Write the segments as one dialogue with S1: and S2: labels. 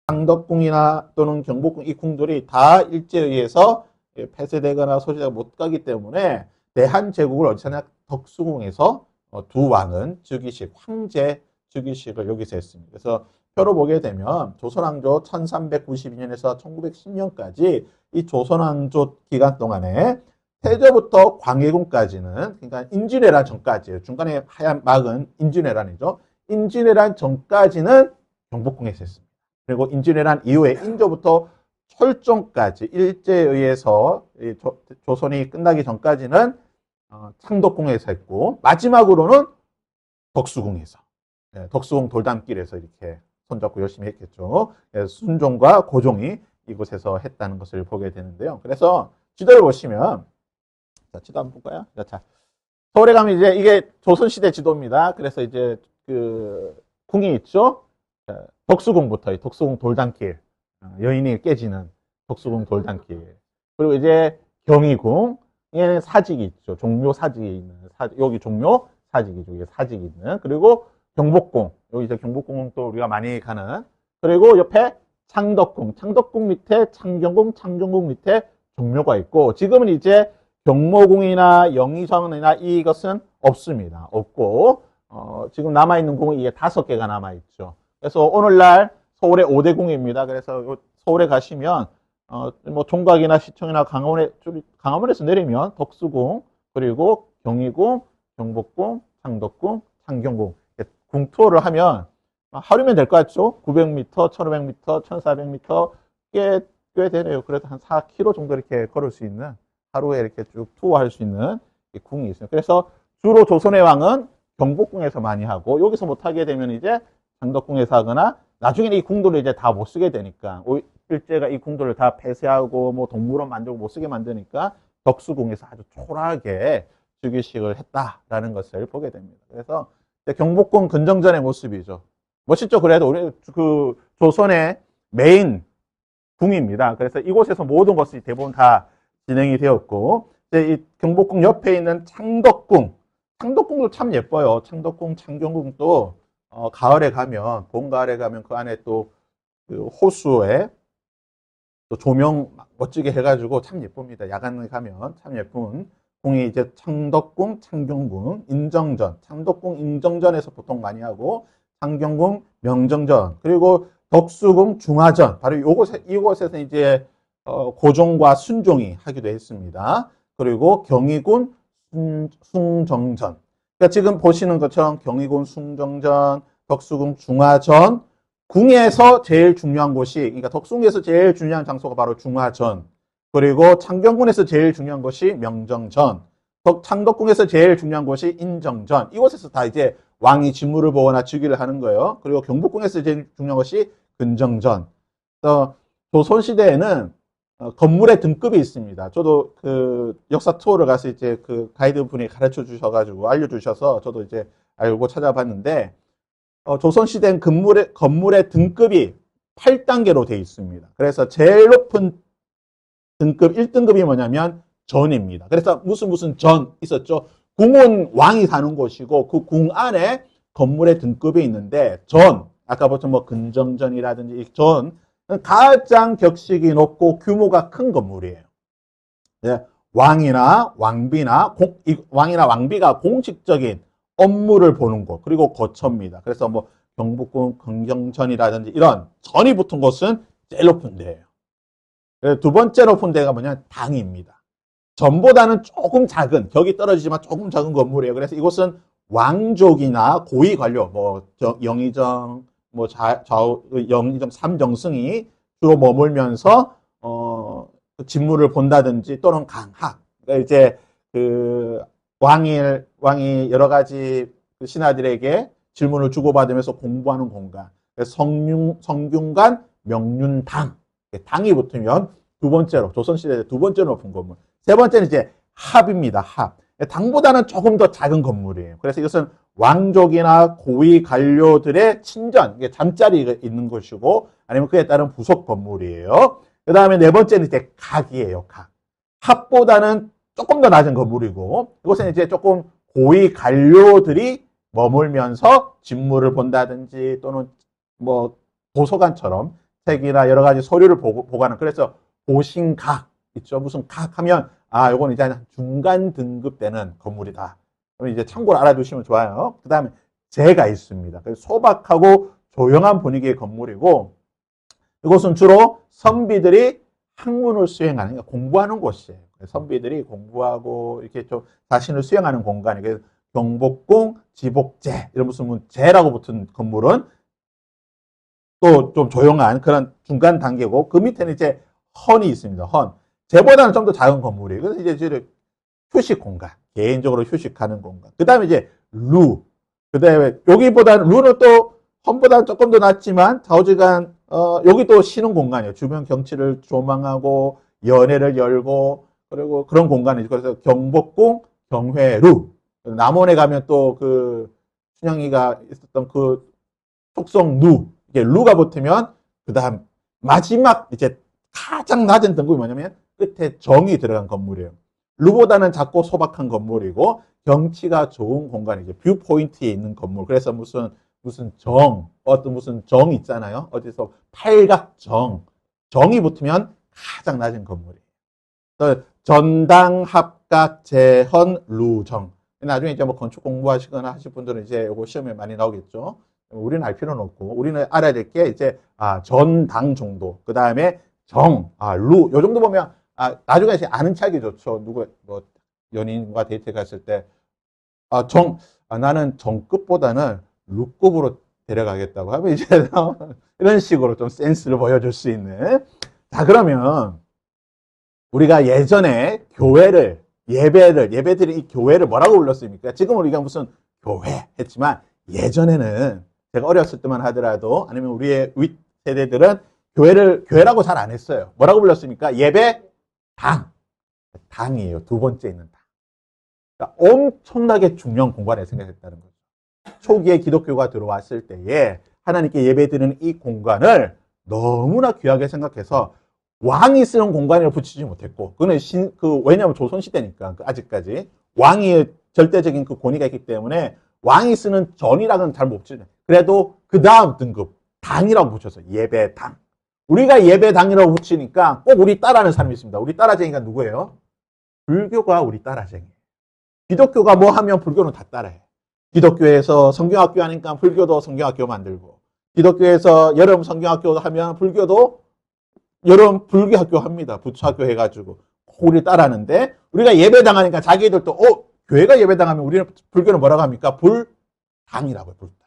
S1: 창덕궁이나 또는 경복궁 이 궁들이 다 일제에 의해서 폐쇄되거나 소지가 못 가기 때문에 대한제국을 어디서 하냐 덕수궁에서 두 왕은 즉위식, 황제 즉위식을 여기서 했습니다. 그래서 표로 보게 되면 조선왕조 1392년에서 1910년까지 이 조선왕조 기간 동안에 태조부터 광해군까지는 그러니까 임진왜란 전까지예요. 중간에 하얀 막은 임진왜란이죠. 임진왜란 전까지는 경복궁에서 했습니다. 그리고 임진왜란 이후에 인조부터 철종까지 일제에 의해서 조선이 끝나기 전까지는 창덕궁에서 했고 마지막으로는 덕수궁에서 덕수궁 돌담길에서 이렇게 손잡고 열심히 했겠죠. 순종과 고종이 이곳에서 했다는 것을 보게 되는데요. 그래서 지도를 보시면 자, 지도 한번 볼까요? 자, 서울에 가면 이제 이게 조선시대 지도입니다. 그래서 이제 그 궁이 있죠. 덕수궁부터 덕수궁 돌담길 여인이 깨지는 덕수궁 돌담길 그리고 이제 경희궁 얘는 사직이 있죠. 종묘 사직이 있는 여기 종묘 사직이죠. 이게 사직이 있는 그리고 경복궁 여기 이제 경복궁은 또 우리가 많이 가는 그리고 옆에 창덕궁 밑에 창경궁 창경궁 밑에 종묘가 있고 지금은 이제 경모궁이나 영의정이나 이것은 없습니다. 없고 지금 남아있는 궁은 이게 5개가 남아있죠. 그래서 오늘날 서울의 5대궁입니다. 그래서 서울에 가시면 뭐 종각이나 시청이나 강화문에서 내리면 덕수궁 그리고 경희궁, 경복궁, 창덕궁, 창경궁 궁 투어를 하면 하루면 될 것 같죠? 900m, 1500m, 1400m 꽤 되네요. 그래도 한 4km 정도 이렇게 걸을 수 있는 하루에 이렇게 쭉 투어할 수 있는 궁이 있어요. 그래서 주로 조선의 왕은 경복궁에서 많이 하고 여기서 못하게 되면 이제 창덕궁에서 하거나 나중에는 이 궁들을 이제 다 못 쓰게 되니까 일제가 이 궁들을 다 폐쇄하고 뭐 동물원 만들고 못 쓰게 만드니까 덕수궁에서 아주 초라하게 즉위식을 했다라는 것을 보게 됩니다. 그래서 경복궁 근정전의 모습이죠. 멋있죠? 그래도 우리 그 조선의 메인 궁입니다. 그래서 이곳에서 모든 것이 대부분 다 진행이 되었고 이 경복궁 옆에 있는 창덕궁도 참 예뻐요. 창덕궁, 창경궁도 가을에 가면 봄 가을에 가면 그 안에 또 그 호수에 또 조명 멋지게 해가지고 참 예쁩니다. 야간에 가면 참 예쁜 궁이 이제 창덕궁, 창경궁, 인정전, 창덕궁, 인정전에서 보통 많이 하고 창경궁, 명정전, 그리고 덕수궁, 중화전, 바로 이곳에서 이제 고종과 순종이 하기도 했습니다. 그리고 경희군, 숭정전. 그러니까 지금 보시는 것처럼 경희군, 숭정전, 덕수궁, 중화전, 궁에서 제일 중요한 곳이, 그러니까 덕수궁에서 제일 중요한 장소가 바로 중화전, 그리고 창경궁에서 제일 중요한 것이 명정전, 창덕궁에서 제일 중요한 것이 인정전. 이곳에서 다 이제 왕이 직무를 보거나 즉위를 하는 거예요. 그리고 경복궁에서 제일 중요한 것이 근정전. 조선시대에는 건물의 등급이 있습니다. 저도 그 역사 투어를 가서 이제 그 가이드 분이 가르쳐 주셔가지고 알려주셔서 저도 이제 알고 찾아봤는데, 조선시대는 건물의 등급이 8단계로 되어 있습니다. 그래서 제일 높은 등급 1등급이 뭐냐면 전입니다. 그래서 무슨 전 있었죠. 궁은 왕이 사는 곳이고 그 궁 안에 건물의 등급이 있는데 아까 보통 뭐 근정전이라든지 이 전은 가장 격식이 높고 규모가 큰 건물이에요. 네, 왕이나 왕비가 공식적인 업무를 보는 곳 그리고 거처입니다. 그래서 뭐 경복궁, 긍정전이라든지 이런 전이 붙은 곳은 제일 높은 데예요. 두 번째 높은 데가 뭐냐면 당입니다. 전보다는 조금 작은, 격이 떨어지지만 조금 작은 건물이에요. 그래서 이곳은 왕족이나 고위 관료, 뭐 영의정, 뭐 영의정 삼정승이 주로 머물면서 직무를 본다든지 또는 강학. 그러니까 이제 그 왕이 여러 가지 신하들에게 질문을 주고받으면서 공부하는 공간. 성균관, 명륜당. 당이 붙으면 두 번째로, 조선시대 두 번째로 높은 건물. 세 번째는 이제 합입니다. 합. 당보다는 조금 더 작은 건물이에요. 그래서 이것은 왕족이나 고위 관료들의 친전, 잠자리가 있는 것이고, 아니면 그에 따른 부속 건물이에요. 그 다음에 네 번째는 이제 각이에요. 각. 합보다는 조금 더 낮은 건물이고, 이것은 이제 조금 고위 관료들이 머물면서 직무를 본다든지 또는 뭐 도서관처럼 책이나 여러 가지 서류를 보관하는, 그래서 보신각 있죠. 무슨 각 하면 아, 요건 이제 중간 등급되는 건물이다. 그럼 이제 참고로 알아두시면 좋아요. 그 다음에 제가 있습니다. 그래서 소박하고 조용한 분위기의 건물이고, 이곳은 주로 선비들이 학문을 수행하는, 그러니까 공부하는 곳이에요. 선비들이 공부하고 이렇게 좀 자신을 수행하는 공간이, 그래서 경복궁, 지복제 이런 무슨 제라고 붙은 건물은 또 좀 조용한 그런 중간 단계고, 그 밑에는 이제 헌이 있습니다. 헌. 제보다는 좀 더 작은 건물이에요. 그래서 이제 휴식 공간, 개인적으로 휴식하는 공간. 그 다음에 이제 루. 그 다음에 여기보다는, 루는 또 헌보다는 조금 더 낮지만 좌우지간, 여기 또 쉬는 공간이에요. 주변 경치를 조망하고 연회를 열고, 그리고 그런 공간이죠. 그래서 경복궁, 경회루. 남원에 가면 또 그 춘향이가 있었던 그 속성 루, 이게 루가 붙으면 그 다음 마지막 이제 가장 낮은 등급이 뭐냐면 끝에 정이 들어간 건물이에요. 루보다는 작고 소박한 건물이고, 경치가 좋은 공간이죠. 뷰 포인트에 있는 건물. 그래서 무슨 정, 어떤 무슨 정 있잖아요. 어디서 팔각정, 정이 붙으면 가장 낮은 건물이에요. 전당, 합각, 재헌, 루정. 나중에 이제 뭐 건축 공부하시거나 하실 분들은 이제 요거 시험에 많이 나오겠죠. 우리는 알 필요는 없고, 우리는 알아야 될 게 이제 전당 정도, 그 다음에 정, 루, 요 정도 보면 나중에 이제 아는 척이 좋죠. 누구 뭐 연인과 데이트 갔을 때 나는 정급보다는 루급으로 데려가겠다고 하면 이제 이런 식으로 좀 센스를 보여줄 수 있는. 자, 그러면 우리가 예전에 교회를, 예배드린 이 교회를 뭐라고 불렀습니까? 지금 우리가 무슨 교회 했지만, 예전에는 제가 어렸을 때만 하더라도, 아니면 우리의 윗 세대들은 교회라고 잘 안 했어요. 뭐라고 불렀습니까? 예배당. 당이에요. 두 번째 있는 당. 그러니까 엄청나게 중요한 공간에 생각했다는 거죠. 초기에 기독교가 들어왔을 때에 하나님께 예배드리는 이 공간을 너무나 귀하게 생각해서 왕이 쓰는 공간을 붙이지 못했고, 그거는 왜냐하면 조선시대니까, 아직까지. 왕이 절대적인 그 권위가 있기 때문에 왕이 쓰는 전이라고는 잘 못 붙이죠. 그래도 그 다음 등급, 당이라고 붙였어요. 예배당. 우리가 예배당이라고 붙이니까 꼭 우리 따라하는 사람이 있습니다. 우리 따라쟁이가 누구예요? 불교가 우리 따라쟁이에요. 기독교가 뭐 하면 불교는 다 따라해. 기독교에서 성경학교 하니까 불교도 성경학교 만들고, 기독교에서 여름 성경학교 하면 불교도 여름 불교학교 합니다. 부처학교 해가지고 우리 따라하는데, 우리가 예배당 하니까 자기들도 교회가 예배당하면 우리는 불교는 뭐라고 합니까? 불당이라고 해요. 불당.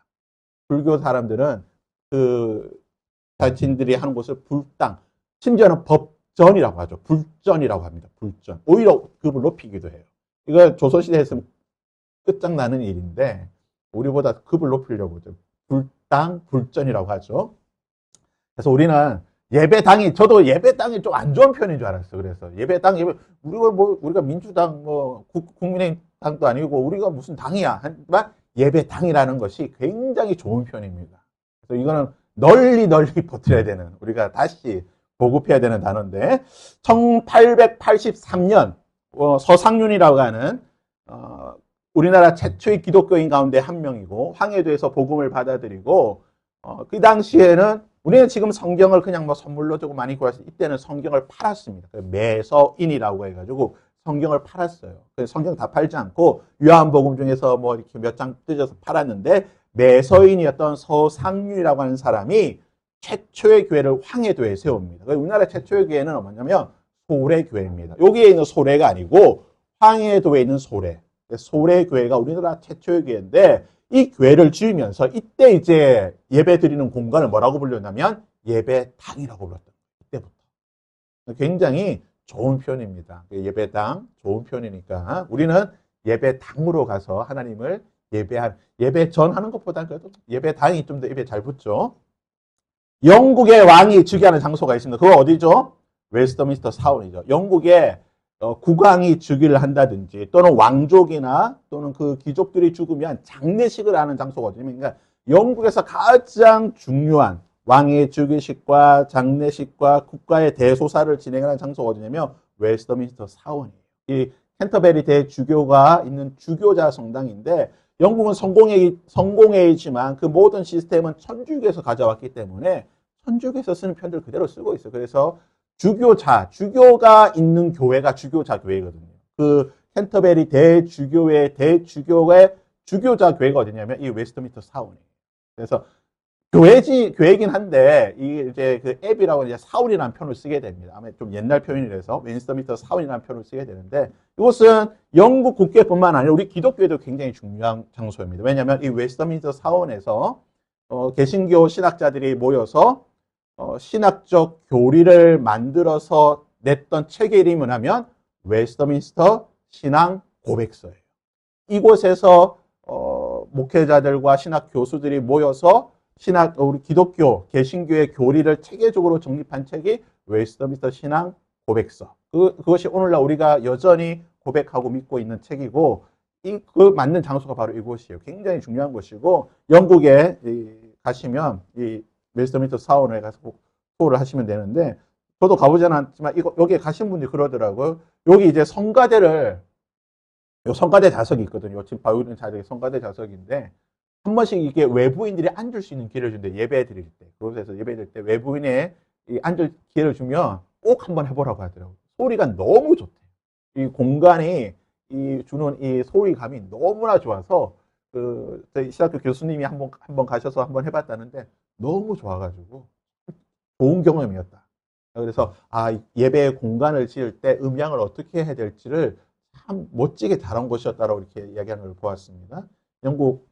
S1: 불교 사람들은 자신들이 하는 곳을 불당, 심지어는 법전이라고 하죠. 불전이라고 합니다. 불전. 오히려 급을 높이기도 해요. 이거 조선시대에 했으면 끝장나는 일인데 우리보다 급을 높이려고 하죠. 불당, 불전이라고 하죠. 그래서 우리는 예배당이, 저도 예배당이 좀 안 좋은 편인 줄 알았어요. 그래서 우리가 민주당, 국민의당도 아니고 우리가 무슨 당이야. 하지만 예배당이라는 것이 굉장히 좋은 편입니다. 그래서 이거는 널리 퍼뜨려야 되는, 우리가 다시 보급해야 되는 단어인데, 1883년 서상윤이라고 하는 우리나라 최초의 기독교인 가운데 한 명이고, 황해도에서 복음을 받아들이고, 그 당시에는 우리는 지금 성경을 그냥 뭐 선물로 주고 많이 구해서, 이때는 성경을 팔았습니다. 매서인이라고 해가지고 성경을 팔았어요. 그래서 성경 다 팔지 않고 요한복음 중에서 뭐 이렇게 몇 장 뜯어서 팔았는데, 매서인이었던 서상윤이라고 하는 사람이 최초의 교회를 황해도에 세웁니다. 우리나라 최초의 교회는 뭐냐면 소래교회입니다. 여기에 있는 소래가 아니고 황해도에 있는 소래. 소래교회가 우리나라 최초의 교회인데, 이 교회를 지으면서 이때 이제 예배 드리는 공간을 뭐라고 불렀냐면 예배당이라고 불렀던 거예요. 이때부터. 굉장히 좋은 표현입니다. 예배당, 좋은 표현이니까 우리는 예배당으로 가서 하나님을 예배 전하는 것보다 그래도 예배당이 좀 더 입에 잘 붙죠. 영국의 왕이 즉위하는 장소가 있습니다. 그거 어디죠? 웨스트민스터 사원이죠. 영국의 국왕이 즉위를 한다든지, 또는 왕족이나 또는 그 귀족들이 죽으면 장례식을 하는 장소거든요. 그러니까 영국에서 가장 중요한 왕의 즉위식과 장례식과 국가의 대소사를 진행하는 장소가 어디냐면 웨스트민스터 사원이에요. 이 캔터베리 대주교가 있는 주교자 성당인데, 영국은 성공회의지만 그 모든 시스템은 천주교에서 가져왔기 때문에 천주교에서 쓰는 표현들 그대로 쓰고 있어요. 그래서 주교가 있는 교회가 주교자 교회거든요. 그 캔터베리 대주교의 주교자 교회가 어디냐면 이 웨스트민스터 사원이에요. 그래서 교회이긴 한데 이게 이제 그 앱이라고 이제 사원이라는 표현을 쓰게 됩니다. 아마 좀 옛날 표현이라서 웨스트민스터 사원이라는 표현을 쓰게 되는데 이곳은 영국 국교뿐만 아니라 우리 기독교에도 굉장히 중요한 장소입니다. 왜냐하면 이 웨스트민스터 사원에서 개신교 신학자들이 모여서 신학적 교리를 만들어서 냈던 책의 이름이 뭐냐면 웨스트민스터 신앙 고백서예요. 이곳에서 목회자들과 신학 교수들이 모여서 우리 기독교 개신교의 교리를 체계적으로 정립한 책이 웨스트민스터 신앙 고백서. 그것이 오늘날 우리가 여전히 고백하고 믿고 있는 책이고 그 맞는 장소가 바로 이곳이에요. 굉장히 중요한 곳이고 영국에 가시면 이 웨스트민스터 사원에 가서 꼭 투어를 하시면 되는데 저도 가보지는 않지만 여기에 가신 분들이 그러더라고요. 여기 이제 성가대 좌석이 있거든요. 지금 바위는 자리에 성가대 좌석인데 한 번씩 이게 외부인들이 앉을 수 있는 기회를 준대. 예배 드릴 때. 그곳에서 예배 드릴 때 외부인의 앉을 기회를 주면 꼭 한번 해보라고 하더라고요. 소리가 너무 좋대요. 이 공간이 주는 이 소리감이 너무나 좋아서 저희 신학교 교수님이 한번 가셔서 한번 해봤다는데 너무 좋아가지고 좋은 경험이었다. 그래서 예배 공간을 지을 때 음향을 어떻게 해야 될지를 참 멋지게 잘한 곳이었다라고 이렇게 이야기하는 걸 보았습니다. 영국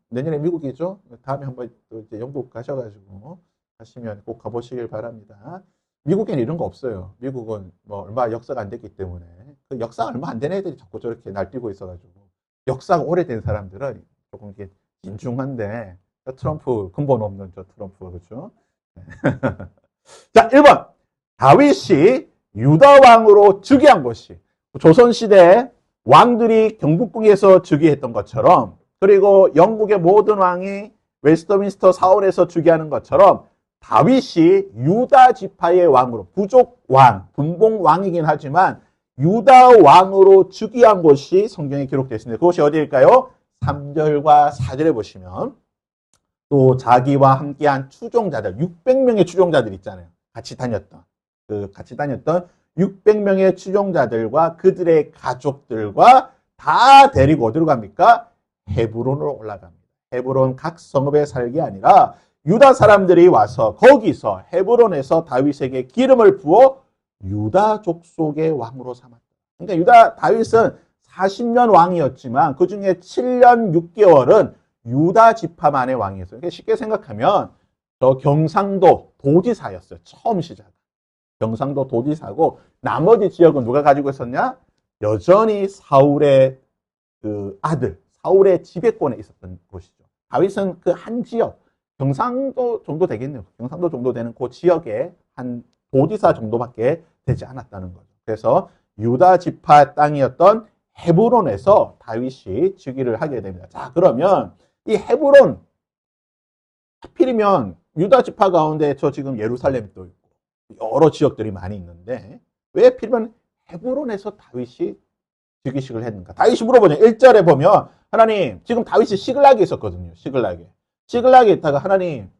S1: 내년에 미국이죠. 다음에 한번 또 이제 영국 가셔가지고 가시면 꼭 가보시길 바랍니다. 미국에는 이런 거 없어요. 미국은 뭐 얼마 역사가 안 됐기 때문에 그 역사가 얼마 안 된 애들이 자꾸 저렇게 날뛰고 있어가지고 역사가 오래된 사람들은 조금 이렇게 진중한데 트럼프 근본 없는 저 트럼프가 그렇죠. 자, 1번 다윗이 유다 왕으로 즉위한 것이 조선시대 왕들이 경복궁에서 즉위했던 것처럼 그리고 영국의 모든 왕이 웨스트민스터 사원에서 즉위하는 것처럼 다윗이 유다 지파의 왕으로 부족 왕, 분봉 왕이긴 하지만 유다 왕으로 즉위한 것이 성경에 기록되어 있습니다. 그것이 어디일까요? 3절과 4절에 보시면 또 자기와 함께한 추종자들 600명의 추종자들 있잖아요. 같이 다녔던 600명의 추종자들과 그들의 가족들과 다 데리고 어디로 갑니까? 헤브론으로 올라갑니다. 헤브론 각 성읍에 살게 아니라 유다 사람들이 와서 거기서 헤브론에서 다윗에게 기름을 부어 유다 족속의 왕으로 삼았다. 그러니까 다윗은 40년 왕이었지만 그 중에 7년 6개월은 유다 지파만의 왕이었어요. 그러니까 쉽게 생각하면 저 경상도 도지사였어요. 처음 시작. 경상도 도지사고 나머지 지역은 누가 가지고 있었냐? 여전히 사울의 그 아들, 사울의 지배권에 있었던 곳이죠. 다윗은 그 한 지역, 경상도 정도 되겠네요. 경상도 정도 되는 그 지역에 한 도지사 정도밖에 되지 않았다는 거죠. 그래서 유다 지파 땅이었던 헤브론에서 다윗이 즉위를 하게 됩니다. 자, 그러면 이 헤브론 하필이면 유다 지파 가운데 저 지금 예루살렘도 있고 여러 지역들이 많이 있는데 왜 하필이면 헤브론에서 다윗이 즉위식을 했는가? 다윗이 물어보냐. 1절에 보면 하나님 지금 다윗이 시글락에 있었거든요. 시글락에 있다가 하나님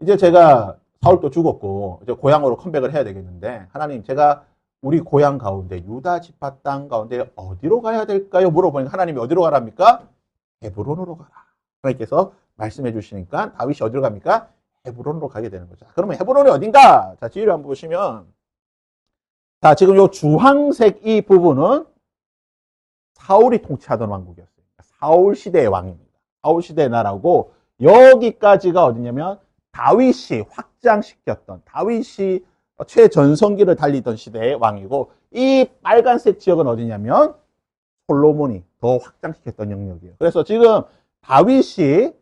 S1: 이제 제가 사울도 죽었고 이제 고향으로 컴백을 해야 되겠는데 하나님 제가 우리 고향 가운데 유다 지파 땅 가운데 어디로 가야 될까요? 물어보니까 하나님이 어디로 가랍니까? 헤브론으로 가라. 하나님께서 말씀해 주시니까 다윗이 어디로 갑니까? 헤브론으로 가게 되는 거죠. 그러면 헤브론이 어딘가? 자, 지휘를 한번 보시면 자, 지금 요 주황색 이 부분은 사울이 통치하던 왕국이었어요. 사울 시대의 왕입니다. 사울 시대의 나라고 여기까지가 어디냐면 다윗이 확장시켰던 다윗이 최전성기를 달리던 시대의 왕이고 이 빨간색 지역은 어디냐면 솔로몬이 더 확장시켰던 영역이에요. 그래서 지금 다윗이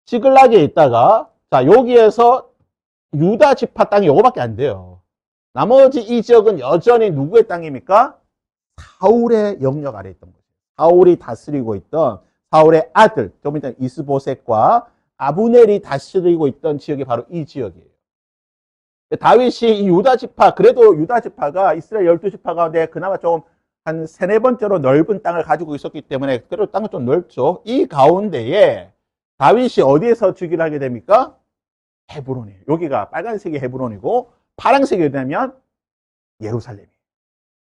S1: 시글락에 있다가 자 여기에서 유다 지파 땅이 요거밖에 안 돼요. 나머지 이 지역은 여전히 누구의 땅입니까? 사울의 영역 아래에 있던 거죠. 사울이 다스리고 있던 사울의 아들, 좀 이따 이스보셋과 아브넬이 다스리고 있던 지역이 바로 이 지역이에요. 다윗이 이 유다 지파, 그래도 유다 지파가 이스라엘 12지파 가운데 그나마 좀 한 3, 4번째로 넓은 땅을 가지고 있었기 때문에 그래도 땅은 좀 넓죠. 이 가운데에 다윗이 어디에서 즉위를 하게 됩니까? 헤브론이에요. 여기가 빨간색이 헤브론이고 파란색이 어디냐면 예루살렘이에요.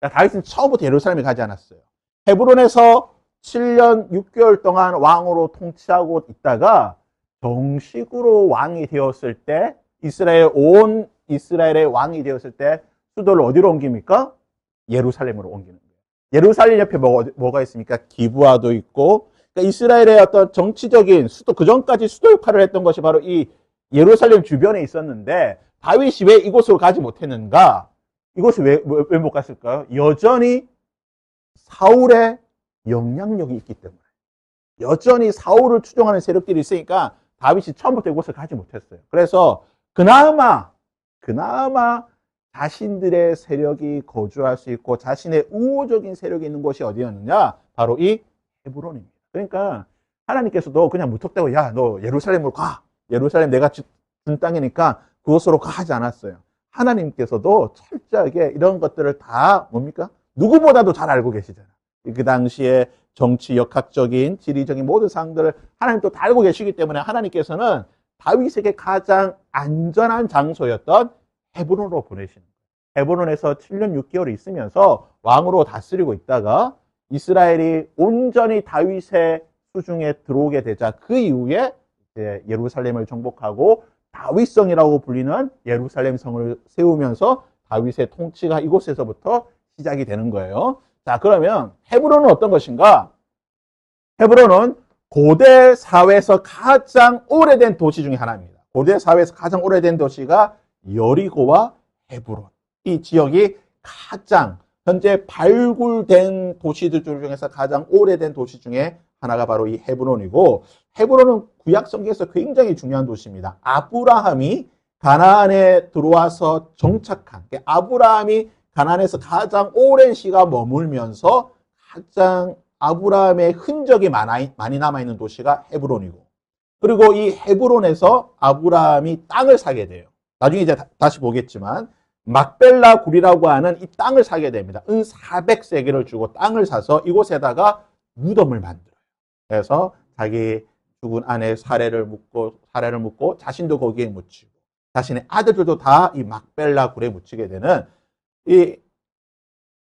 S1: 그러니까 다윗은 처음부터 예루살렘에 가지 않았어요. 헤브론에서 7년 6개월 동안 왕으로 통치하고 있다가 정식으로 왕이 되었을 때 온 이스라엘의 왕이 되었을 때 수도를 어디로 옮깁니까? 예루살렘으로 옮기는 거예요. 예루살렘 옆에 뭐가 있습니까? 기브아도 있고, 그러니까 이스라엘의 어떤 정치적인 수도, 그 전까지 수도 역할을 했던 것이 바로 이 예루살렘 주변에 있었는데 다윗이 왜 이곳으로 가지 못했는가? 이곳을 왜 못 갔을까요? 여전히 사울의 영향력이 있기 때문에. 여전히 사울을 추종하는 세력들이 있으니까 다윗이 처음부터 이곳을 가지 못했어요. 그래서 그나마 자신들의 세력이 거주할 수 있고 자신의 우호적인 세력이 있는 곳이 어디였느냐? 바로 이 헤브론입니다. 그러니까 하나님께서도 그냥 무턱대고 야, 너 예루살렘으로 가. 예루살렘 내가 준 땅이니까 그곳으로 가 하지 않았어요. 하나님께서도 철저하게 이런 것들을 다 뭡니까? 누구보다도 잘 알고 계시잖아요. 그 당시에 정치, 역학적인, 지리적인 모든 사항들을 하나님도 다 알고 계시기 때문에 하나님께서는 다윗에게 가장 안전한 장소였던 헤브론으로 보내시는 거예요. 헤브론에서 7년 6개월 있으면서 왕으로 다스리고 있다가 이스라엘이 온전히 다윗의 수중에 들어오게 되자 그 이후에 이제 예루살렘을 정복하고 다윗성이라고 불리는 예루살렘 성을 세우면서 다윗의 통치가 이곳에서부터 시작이 되는 거예요. 자, 그러면 헤브론은 어떤 것인가? 헤브론은 고대 사회에서 가장 오래된 도시 중에 하나입니다. 고대 사회에서 가장 오래된 도시가 여리고와 헤브론. 이 지역이 가장 현재 발굴된 도시들 중에서 가장 오래된 도시 중에 하나가 바로 이 헤브론이고, 헤브론은 구약 성경에서 굉장히 중요한 도시입니다. 아브라함이 가나안에 들어와서 정착한, 아브라함이 가나안에서 가장 오랜 시간 머물면서 가장 아브라함의 흔적이 많이 남아있는 도시가 헤브론이고, 그리고 이 헤브론에서 아브라함이 땅을 사게 돼요. 나중에 이제 다시 보겠지만 막벨라 굴이라고 하는 이 땅을 사게 됩니다. 은 400세겔을 주고 땅을 사서 이곳에다가 무덤을 만들어요. 그래서 자기 죽은 아내 사례를 묻고 자신도 거기에 묻히고 자신의 아들들도 다 이 막벨라 굴에 묻히게 되는 이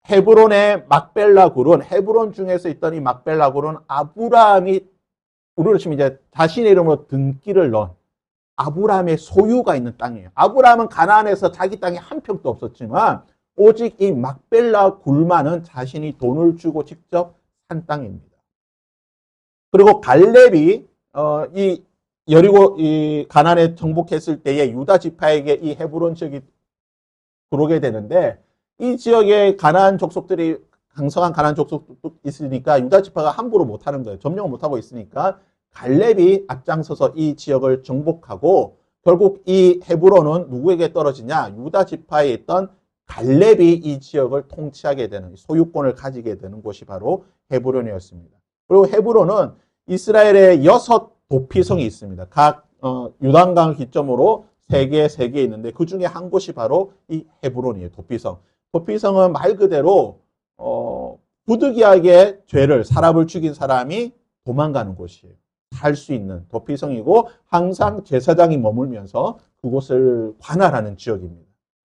S1: 헤브론의 막벨라 굴은, 헤브론 중에서 있던 이 막벨라 굴은 아브라함이 우리로 치면 이제 자신의 이름으로 등기를 넣은 아브라함의 소유가 있는 땅이에요. 아브라함은 가나안에서 자기 땅이 한 평도 없었지만 오직 이 막벨라 굴만은 자신이 돈을 주고 직접 산 땅입니다. 그리고 갈렙이 이 여리고 이 가나안에 정복했을 때에 유다 지파에게 이 헤브론 지역이 들어오게 되는데, 이 지역에 가나안 족속들이 강성한 가나안 족속도 있으니까 유다 지파가 함부로 못하는 거예요. 점령을 못하고 있으니까 갈렙이 앞장서서 이 지역을 정복하고, 결국 이 헤브론은 누구에게 떨어지냐? 유다 지파에 있던 갈렙이 이 지역을 통치하게 되는, 소유권을 가지게 되는 곳이 바로 헤브론이었습니다. 그리고 헤브론은 이스라엘의 6 도피성이 있습니다. 각 요단강을 기점으로 3개 있는데 그 중에 한 곳이 바로 이 헤브론이에요. 도피성. 도피성은 말 그대로 부득이하게 사람을 죽인 사람이 도망가는 곳이에요. 살 수 있는 도피성이고 항상 제사장이 머물면서 그곳을 관할하는 지역입니다.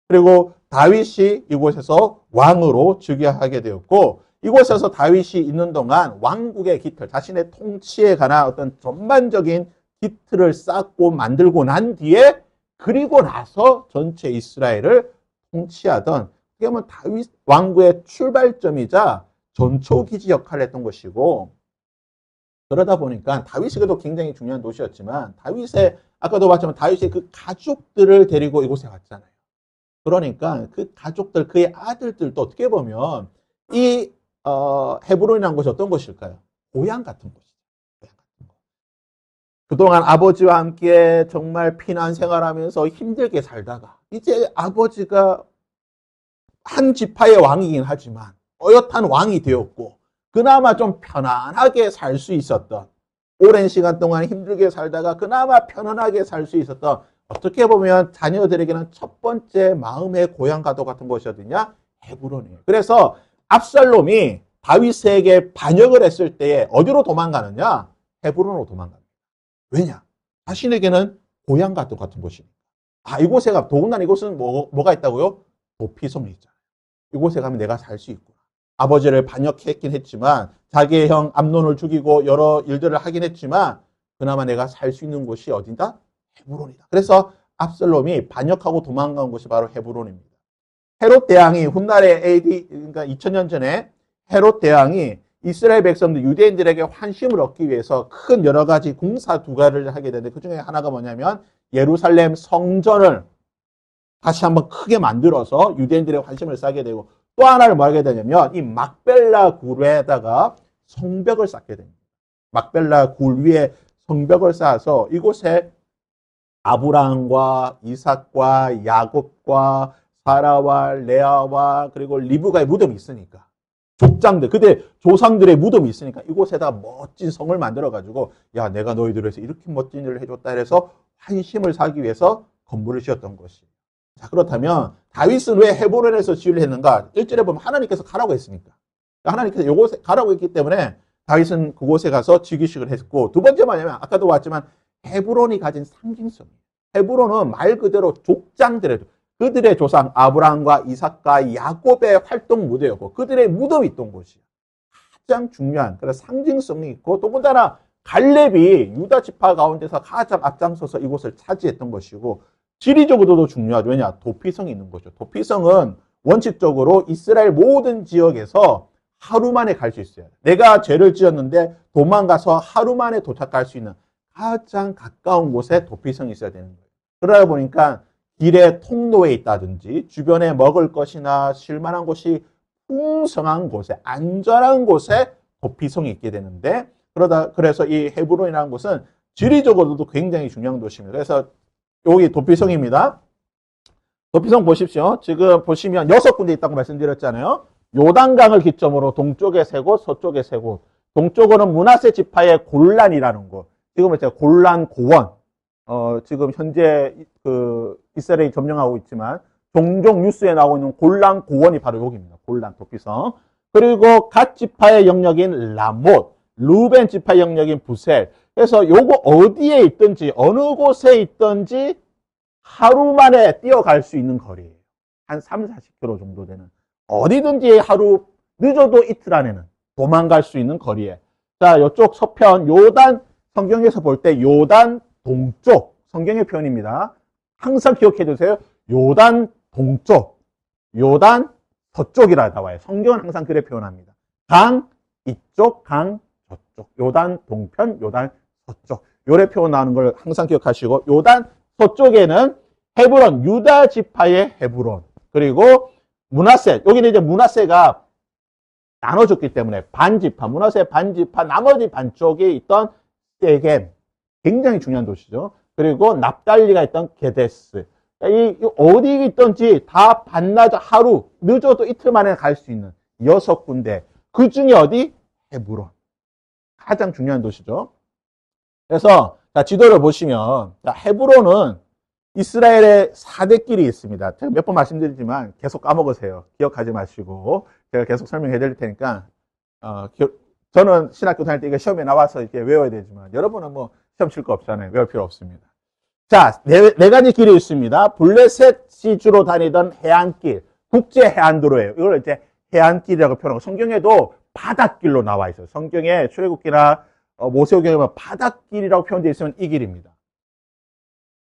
S1: 그리고 다윗이 이곳에서 왕으로 즉위하게 되었고, 이곳에서 다윗이 있는 동안 왕국의 기틀, 자신의 통치에 관한 어떤 전반적인 기틀을 쌓고 만들고 난 뒤에, 그리고 나서 전체 이스라엘을 통치하던, 어떻게 보면 다윗 왕국의 출발점이자 전초기지 역할을 했던 것이고, 그러다 보니까 다윗에게도 굉장히 중요한 도시였지만 아까도 봤지만 다윗의 그 가족들을 데리고 이곳에 왔잖아요. 그러니까 그 가족들, 그의 아들들도 어떻게 보면 이 헤브론이라는 곳이 어떤 곳일까요? 고향 같은 곳이죠. 그동안 아버지와 함께 정말 피난 생활하면서 힘들게 살다가 이제 아버지가 한 지파의 왕이긴 하지만 어엿한 왕이 되었고, 그나마 좀 편안하게 살 수 있었던, 오랜 시간 동안 힘들게 살다가 그나마 편안하게 살 수 있었던, 어떻게 보면 자녀들에게는 첫 번째 마음의 고향과도 같은 곳이 어디냐? 헤브론이에요. 그래서 압살롬이 다윗에게 반역을 했을 때에 어디로 도망가느냐? 헤브론으로 도망갑니다. 왜냐? 자신에게는 고향과도 같은 곳이니까. 이곳에 가면, 더군다나 이곳은 뭐가 있다고요? 도피성이 있잖아요. 이곳에 가면 내가 살 수 있구나. 아버지를 반역했긴 했지만, 자기의 형 암논을 죽이고 여러 일들을 하긴 했지만, 그나마 내가 살 수 있는 곳이 어딘가? 헤브론이다. 그래서 압살롬이 반역하고 도망간 곳이 바로 헤브론입니다. 헤롯 대왕이 훗날에 AD, 그러니까 2000년 전에 헤롯 대왕이 이스라엘 백성들, 유대인들에게 환심을 얻기 위해서 큰 여러 가지 공사 두 가지를 하게 되는데 그 중에 하나가 뭐냐면 예루살렘 성전을 다시 한번 크게 만들어서 유대인들의 환심을 쌓게 되고 또 하나를 뭐 하게 되냐면 이 막벨라 굴에다가 성벽을 쌓게 됩니다. 막벨라 굴 위에 성벽을 쌓아서 이곳에 아브라함과 이삭과 야곱과 사라와 레아와 그리고 리브가의 무덤이 있으니까 족장들, 그때 조상들의 무덤이 있으니까 이곳에다 멋진 성을 만들어가지고 야 내가 너희들을 위해서 이렇게 멋진 일을 해줬다 해서 환심을 사기 위해서 건물을 지었던 것이. 자 그렇다면 다윗은 왜 헤브론에서 지휘를 했는가? 1절에 보면 하나님께서 가라고 했으니까. 하나님께서 이곳에 가라고 했기 때문에 다윗은 그곳에 가서 즉위식을 했고 두 번째 뭐냐면 아까도 왔지만 헤브론이 가진 상징성이에요. 헤브론은 말 그대로 족장들의 그들의 조상 아브라함과 이삭과 야곱의 활동 무대였고 그들의 무덤이 있던 곳이에요. 가장 중요한 그런 상징성이 있고 더군다나 갈렙이 유다 지파 가운데서 가장 앞장서서 이곳을 차지했던 것이고 지리적으로도 중요하죠. 왜냐? 도피성이 있는 거죠. 도피성은 원칙적으로 이스라엘 모든 지역에서 하루 만에 갈 수 있어요. 내가 죄를 지었는데 도망가서 하루 만에 도착할 수 있는 가장 가까운 곳에 도피성이 있어야 되는 거예요. 그러다 보니까 길의 통로에 있다든지 주변에 먹을 것이나 쉴만한 곳이 풍성한 곳에 안전한 곳에 도피성이 있게 되는데 그래서 이 헤브론이라는 곳은 지리적으로도 굉장히 중요한 도시입니다. 그래서 여기 도피성입니다. 도피성 보십시오. 지금 보시면 6군데 있다고 말씀드렸잖아요. 요단강을 기점으로 동쪽에 3곳, 서쪽에 3곳. 동쪽으로는 므낫세 지파의 골란이라는 곳. 지금은 제가 골란 고원. 지금 현재 이스라엘이 점령하고 있지만 종종 뉴스에 나오고 있는 골란 고원이 바로 여기입니다. 골란 도피성. 그리고 갓 지파의 영역인 라못, 루벤 지파의 영역인 부셀. 그래서 요거 어디에 있든지 어느 곳에 있든지 하루 만에 뛰어갈 수 있는 거리예요. 한 3, 40km 정도 되는. 어디든지 하루 늦어도 이틀 안에는 도망갈 수 있는 거리에. 자, 이쪽 서편 요단 성경에서 볼 때 요단 동쪽 성경의 표현입니다. 항상 기억해 두세요. 요단 동쪽, 요단 서쪽이라 나와요. 성경은 항상 그래 표현합니다. 강 이쪽, 강 저쪽. 요단 동편, 요단 서쪽. 요래 표현 나오는 걸 항상 기억하시고 요단 서쪽에는 헤브론, 유다 지파의 헤브론. 그리고 므낫세. 여기는 이제 므낫세가 나눠졌기 때문에 반지파, 므낫세 반지파 나머지 반쪽에 있던 세겜. 굉장히 중요한 도시죠. 그리고 납달리가 있던 게데스. 이 어디 있든지 다 반나절 하루 늦어도 이틀 만에 갈 수 있는 6군데. 그 중에 어디? 헤브론. 가장 중요한 도시죠. 그래서 자, 지도를 보시면 자, 헤브론은 이스라엘의 4대 길이 있습니다. 제가 몇 번 말씀드리지만 계속 까먹으세요. 기억하지 마시고 제가 계속 설명해 드릴 테니까 저는 신학교 다닐 때 이거 시험에 나와서 이렇게 외워야 되지만 여러분은 뭐 시험 칠 거 없잖아요. 외울 필요 없습니다. 자, 네 가지 길이 있습니다. 블레셋이 주로 다니던 해안길, 국제 해안도로예요. 이걸 이제 해안길이라고 표현하고 성경에도 바닷길로 나와 있어요. 성경에 출애굽기나 모세오경에 보면 바닷길이라고 표현되어 있으면 이 길입니다.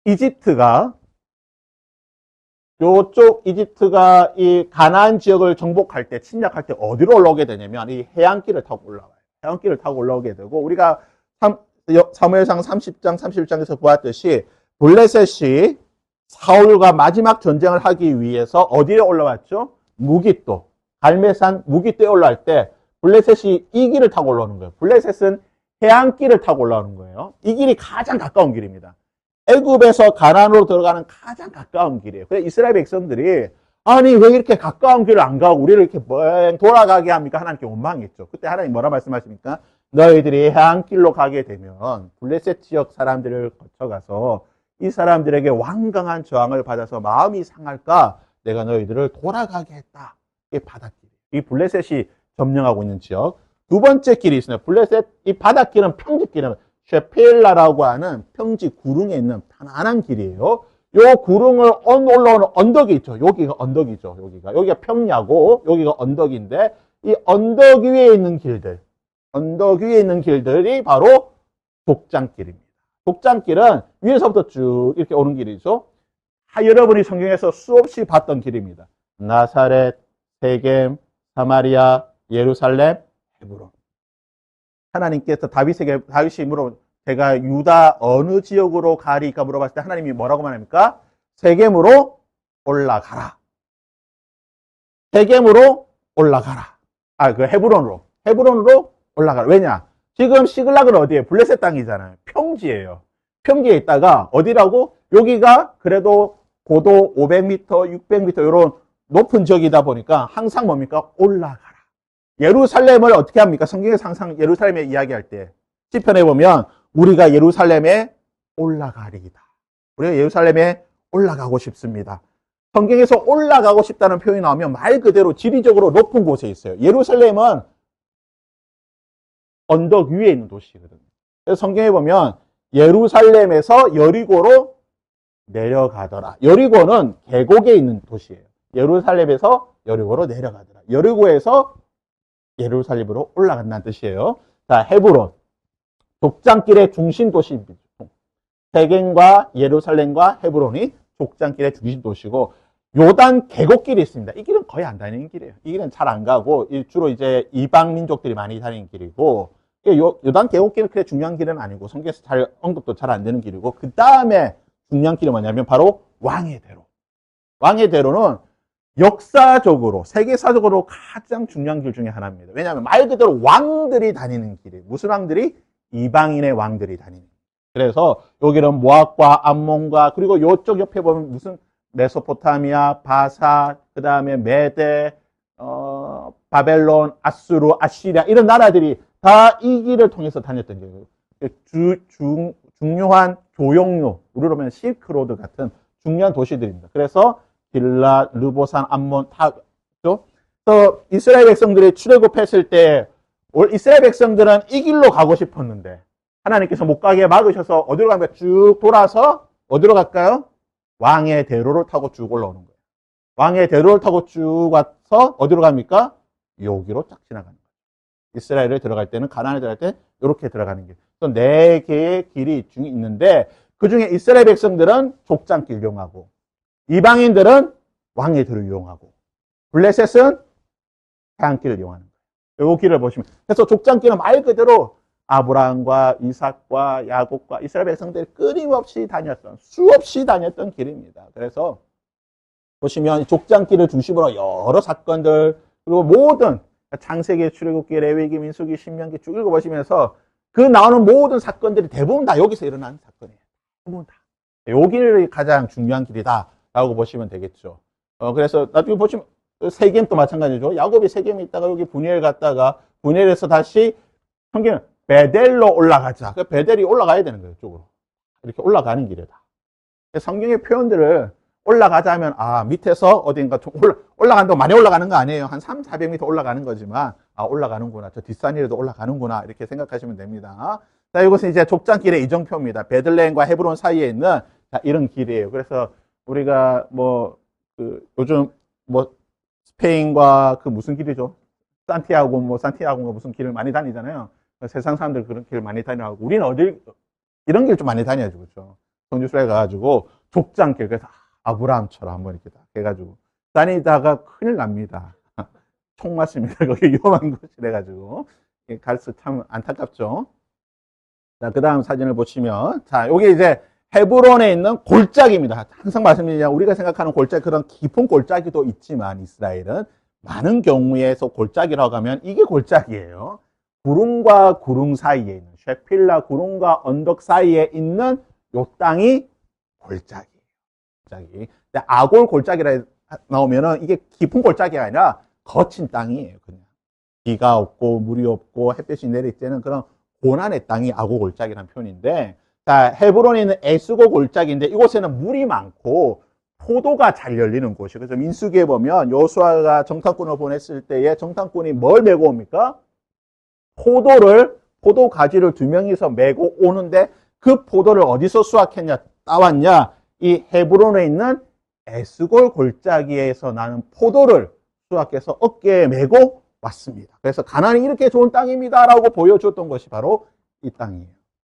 S1: 이집트가 이 가나안 지역을 정복할 때 침략할 때 어디로 올라오게 되냐면 이 해안길을 타고 올라와요. 해안길을 타고 올라오게 되고 우리가 사무엘상 30장 31장에서 보았듯이 블레셋이 사울과 마지막 전쟁을 하기 위해서 어디에 올라왔죠? 무깃도, 갈매산 무깃도에 올라갈 때 블레셋이 이 길을 타고 올라오는 거예요. 블레셋은 해안길을 타고 올라오는 거예요. 이 길이 가장 가까운 길입니다. 애굽에서 가나안으로 들어가는 가장 가까운 길이에요. 그래서 이스라엘 백성들이 아니 왜 이렇게 가까운 길을 안 가고 우리를 이렇게 돌아가게 합니까? 하나님께 원망했죠. 그때 하나님 뭐라 말씀하십니까? 너희들이 해안길로 가게 되면 블레셋 지역 사람들을 거쳐가서 이 사람들에게 완강한 저항을 받아서 마음이 상할까? 내가 너희들을 돌아가게 했다. 이게 바닷길이에요. 이 블레셋이 점령하고 있는 지역. 두 번째 길이 있습니다. 블레셋 이 바닷길은 평지길은 쉐펠라라고 하는 평지 구릉에 있는 편안한 길이에요. 요 구름을 올라오는 언덕이 있죠. 여기가 언덕이죠. 여기가 평야고 여기가 언덕인데 이 언덕 위에 있는 길들이 바로 족장길입니다. 족장길은 위에서부터 쭉 이렇게 오는 길이죠. 여러분이 성경에서 수없이 봤던 길입니다. 나사렛, 세겜, 사마리아, 예루살렘, 헤브론. 하나님께서 다윗이 제가 유다 어느 지역으로 가리까 물어봤을 때 하나님이 뭐라고 말합니까? 세겜으로 올라가라. 세겜으로 올라가라. 헤브론으로 올라가라. 왜냐? 지금 시글락은 어디에? 블레셋 땅이잖아요. 평지예요. 평지에 있다가 어디라고? 여기가 그래도 고도 500m, 600m 이런 높은 지역이다 보니까 항상 뭡니까? 올라가라. 예루살렘을 어떻게 합니까? 성경에서 항상 예루살렘에 이야기할 때 시편에 보면 우리가 예루살렘에 올라가리이다. 우리가 예루살렘에 올라가고 싶습니다. 성경에서 올라가고 싶다는 표현이 나오면 말 그대로 지리적으로 높은 곳에 있어요. 예루살렘은 언덕 위에 있는 도시거든요. 그래서 성경에 보면 예루살렘에서 여리고로 내려가더라. 여리고는 계곡에 있는 도시예요. 예루살렘에서 여리고로 내려가더라. 여리고에서 예루살렘으로 올라간다는 뜻이에요. 자, 헤브론. 족장길의 중심 도시입니다. 세겜과 예루살렘과 헤브론이 족장길의 중심 도시고 요단 계곡길이 있습니다. 이 길은 거의 안 다니는 길이에요. 이 길은 잘 안 가고 주로 이제 이방 민족들이 많이 다니는 길이고 요단 계곡길은 그렇게 중요한 길은 아니고 성경에서 잘 언급도 잘 안 되는 길이고 그 다음에 중요한 길이 뭐냐면 바로 왕의 대로. 왕의 대로는 역사적으로 세계사적으로 가장 중요한 길 중에 하나입니다. 왜냐하면 말 그대로 왕들이 다니는 길이에요. 무슨 왕들이? 이방인의 왕들이 다니는 길이에요. 그래서 여기는 모압과 암몬과 그리고 이쪽 옆에 보면 무슨 메소포타미아, 바사, 그 다음에 메데, 바벨론, 아수르, 아시리아 이런 나라들이 다 이 길을 통해서 다녔던 길이에요. 중요한 교역로, 우리로 보면 실크로드 같은 중요한 도시들입니다. 그래서 길랏, 르보산, 암몬 다 있죠. 그래서 이스라엘 백성들이 출애굽했을 때 이스라엘 백성들은 이 길로 가고 싶었는데 하나님께서 못 가게 막으셔서 어디로 갑니까? 쭉 돌아서 어디로 갈까요? 왕의 대로를 타고 쭉 올라오는 거예요. 왕의 대로를 타고 쭉 와서 어디로 갑니까? 여기로 쫙 지나가는 거예요. 이스라엘을 들어갈 때는 가나안에 들어갈 때 이렇게 들어가는 길. 또 네 개의 길이 있는데 그 중에 이스라엘 백성들은 족장길 이용하고 이방인들은 왕의 대로를 이용하고 블레셋은 태안길을 이용하는 거예요. 이 길을 보시면 그래서 족장길은 말 그대로 아브라함과 이삭과 야곱과 이스라엘 백성들이 끊임없이 다녔던 수없이 다녔던 길입니다. 그래서 보시면 족장길을 중심으로 여러 사건들 그리고 모든 창세기, 출애굽기, 레위기, 민수기, 신명기 쭉 읽어보시면서 그 나오는 모든 사건들이 대부분 다 여기서 일어난 사건이에요. 대부분 다. 이 길이 가장 중요한 길이다라고 보시면 되겠죠. 그래서 나중에 보시면 세겜도 마찬가지죠. 야곱이 세겜에 있다가 여기 분이엘 갔다가 분이엘에서 다시 성경은 베델로 올라가자. 그 베델이 올라가야 되는 거예요. 이쪽으로. 이렇게 올라가는 길이다. 성경의 표현들을 올라가자 하면 밑에서 어딘가 좀 올라간다고 많이 올라가는 거 아니에요. 한 3, 400m 올라가는 거지만 올라가는구나. 저 뒷산이라도 올라가는구나. 이렇게 생각하시면 됩니다. 자, 이것은 이제 족장길의 이정표입니다. 베들레헴과 헤브론 사이에 있는 이런 길이에요. 그래서 우리가 요즘 스페인과 무슨 길이죠? 산티아고인가 무슨 길을 많이 다니잖아요. 세상 사람들 그런 길을 많이 다니고 우리는 이런 길 좀 많이 다녀야죠. 그렇죠? 성주수에 가가지고 족장길, 그래서 아브라함처럼 한번 이렇게 다 해가지고 다니다가 큰일 납니다. 총 맞습니다. 거기 위험한 곳이래가지고 갈수 참 안타깝죠. 자, 그 다음 사진을 보시면 자, 여기 이제 헤브론에 있는 골짜기입니다. 항상 말씀드리냐, 우리가 생각하는 골짜기, 그런 깊은 골짜기도 있지만 이스라엘은 많은 경우에서 골짜기라고 하면 이게 골짜기예요. 구름과 구름 사이에 있는 셰필라 구름과 언덕 사이에 있는 요 땅이 골짜기예요. 골짜기. 근데 아골 골짜기라 나오면은 이게 깊은 골짜기가 아니라 거친 땅이에요. 그냥 비가 없고 물이 없고 햇볕이 내릴 때는 그런 고난의 땅이 아골 골짜기라는 표현인데, 자, 헤브론에 있는 에스고 골짜기인데 이곳에는 물이 많고 포도가 잘 열리는 곳이에요. 그래서 민수기에 보면 여호수아가 정탐꾼을 보냈을 때에 정탐꾼이 뭘 메고 옵니까? 포도 가지를 2명이서 메고 오는데 그 포도를 어디서 수확했냐? 따왔냐? 이 헤브론에 있는 에스골 골짜기에서 나는 포도를 수확해서 어깨에 메고 왔습니다. 그래서 가나안이 이렇게 좋은 땅입니다라고 보여줬던 것이 바로 이 땅이에요.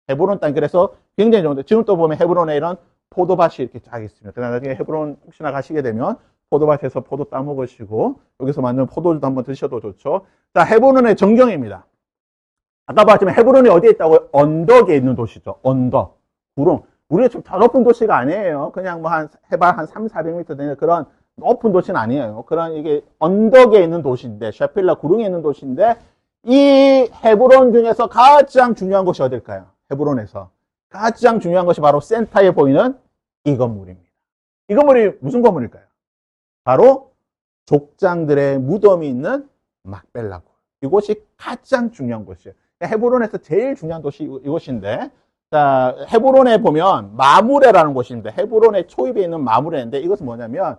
S1: 헤브론 땅. 그래서 굉장히 좋은데 지금 또 보면 헤브론에 이런 포도밭이 이렇게 쫙 있습니다. 나중에 헤브론 혹시나 가시게 되면 포도밭에서 포도 따먹으시고 여기서 만든 포도주도 한번 드셔도 좋죠. 자, 헤브론의 전경입니다. 아까 봤지만 헤브론이 어디에 있다고요? 언덕에 있는 도시죠. 언덕, 구름. 우리가 좀 더 높은 도시가 아니에요. 그냥 뭐 한 해발 한 3, 400m 되는 그런 높은 도시는 아니에요. 그런 이게 언덕에 있는 도시인데 샤필라 구릉에 있는 도시인데 이 헤브론 중에서 가장 중요한 곳이 어딜까요? 헤브론에서 가장 중요한 것이 바로 센터에 보이는 이 건물입니다. 이 건물이 무슨 건물일까요? 바로 족장들의 무덤이 있는 막벨라 굴. 이곳이 가장 중요한 곳이에요. 헤브론에서 제일 중요한 도시 이곳인데, 자, 헤브론에 보면 마무레라는 곳인데, 헤브론의 초입에 있는 마무레인데, 이것은 뭐냐면,